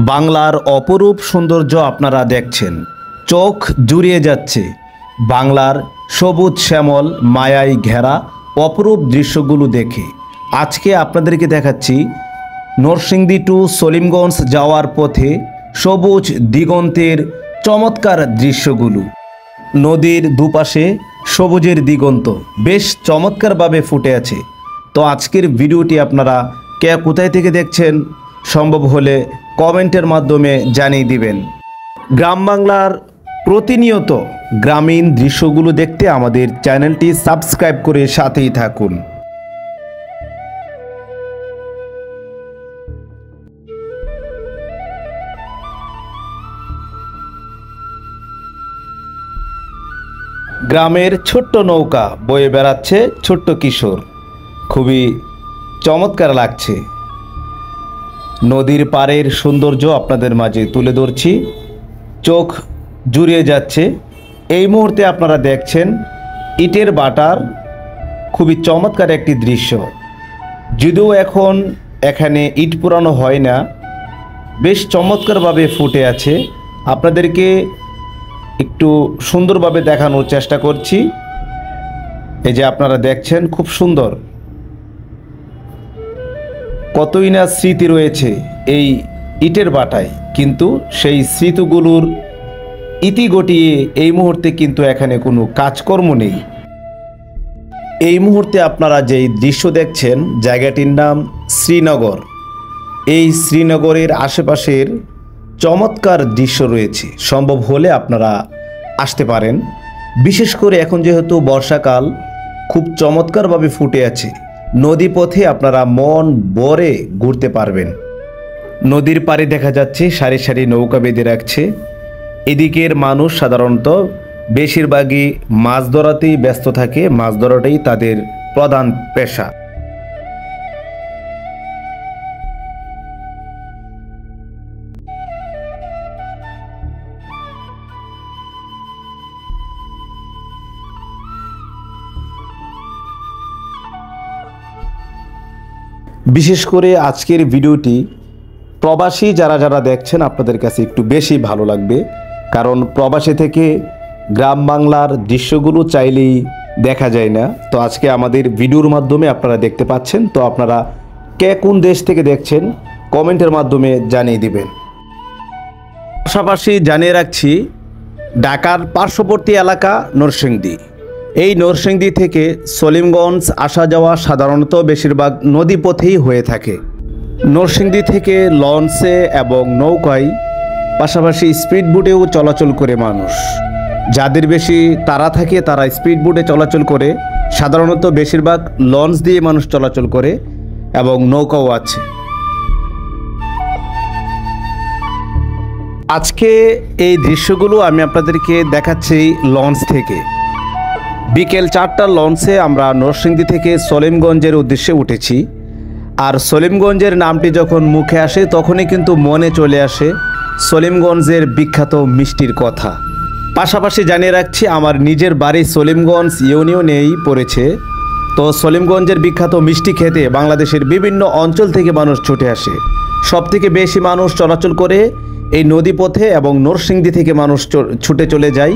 বাংলার অপরূপ সৌন্দর্য আপনারা দেখছেন, চোখ জুড়িয়ে যাচ্ছে। বাংলার সবুজ শ্যামল মায়ায় ঘেরা অপরূপ দৃশ্যগুলো দেখে আজকে আপনাদেরকে দেখাচ্ছি নরসিংদী টু সলিমগঞ্জ যাওয়ার পথে সবুজ দিগন্তের চমৎকার দৃশ্যগুলো। নদীর দুপাশে সবুজের দিগন্ত বেশ চমৎকারভাবে ফুটে আছে। তো আজকের ভিডিওটি আপনারা কে কোথায় থেকে দেখছেন সম্ভব হলে কমেন্টের মাধ্যমে জানিয়ে দিবেন। গ্রাম বাংলার প্রতিনিয়ত গ্রামীণ দৃশ্যগুলো দেখতে আমাদের চ্যানেলটি সাবস্ক্রাইব করে সাথেই থাকুন। গ্রামের ছোট্ট নৌকা বয়ে বেড়াচ্ছে ছোট্ট কিশোর, খুবই চমৎকার লাগছে। নদীর পাড়ের সৌন্দর্য আপনাদের মাঝে তুলে ধরছি, চোখ জুড়িয়ে যাচ্ছে। এই মুহূর্তে আপনারা দেখছেন ইটের বাটার খুবই চমৎকার একটি দৃশ্য। যদিও এখন এখানে ইট পোড়ানো হয় না, বেশ চমৎকারভাবে ফুটে আছে। আপনাদেরকে একটু সুন্দরভাবে দেখানোর চেষ্টা করছি। এই যে আপনারা দেখছেন খুব সুন্দর, কতই না স্মৃতি রয়েছে এই ইটের বাটায়, কিন্তু সেই স্মৃতিগুলোর ইতি গটিয়ে এই মুহূর্তে কিন্তু এখানে কোনো কাজকর্ম নেই। এই মুহূর্তে আপনারা যেই দৃশ্য দেখছেন জায়গাটির নাম শ্রীনগর। এই শ্রীনগরের আশেপাশের চমৎকার দৃশ্য রয়েছে, সম্ভব হলে আপনারা আসতে পারেন। বিশেষ করে এখন যেহেতু বর্ষাকাল, খুব চমৎকারভাবে ফুটে আছে। নদী পথে আপনারা মন ভরে ঘুরতে পারবেন। নদীর পাড়ে দেখা যাচ্ছে সারি সারি নৌকা বেঁধে রাখছে। এদিকের মানুষ সাধারণত বেশিরভাগই মাছ ধরাতেই ব্যস্ত থাকে, মাছ ধরাটাই তাদের প্রধান পেশা। বিশেষ করে আজকের ভিডিওটি প্রবাসী যারা দেখছেন আপনাদের কাছে একটু বেশি ভালো লাগবে, কারণ প্রবাসী থেকে গ্রাম বাংলার দৃশ্যগুলো চাইলেই দেখা যায় না। তো আজকে আমাদের ভিডিওর মাধ্যমে আপনারা দেখতে পাচ্ছেন। তো আপনারা কে কোন দেশ থেকে দেখছেন কমেন্টের মাধ্যমে জানিয়ে দিবেন। পাশাপাশি জানিয়ে রাখছি ঢাকার পার্শ্ববর্তী এলাকা নরসিংদী। এই নরসিংদী থেকে সলিমগঞ্জ আসা যাওয়া সাধারণত বেশিরভাগ নদীপথেই হয়ে থাকে। নরসিংদী থেকে লঞ্চে এবং নৌকায়, পাশাপাশি স্পিডবোটেও চলাচল করে মানুষ। যাদের বেশি তাড়া থাকে তারা স্পিডবোটে চলাচল করে, সাধারণত বেশিরভাগ লঞ্চ দিয়ে মানুষ চলাচল করে এবং নৌকাও আছে। আজকে এই দৃশ্যগুলো আমি আপনাদেরকে দেখাচ্ছি লঞ্চ থেকে। বিকেল 4টার লঞ্চে আমরা নরসিংদী থেকে সলিমগঞ্জের উদ্দেশ্যে উঠেছি। আর সলিমগঞ্জের নামটি যখন মুখে আসে তখনই কিন্তু মনে চলে আসে সলিমগঞ্জের বিখ্যাত মিষ্টির কথা। পাশাপাশি জানিয়ে রাখছি আমার নিজের বাড়ি সলিমগঞ্জ ইউনিয়নেই পড়েছে। তো সলিমগঞ্জের বিখ্যাত মিষ্টি খেতে বাংলাদেশের বিভিন্ন অঞ্চল থেকে মানুষ ছুটে আসে। সবথেকে বেশি মানুষ চলাচল করে এই নদীপথে এবং নরসিংদী থেকে মানুষ ছুটে চলে যায়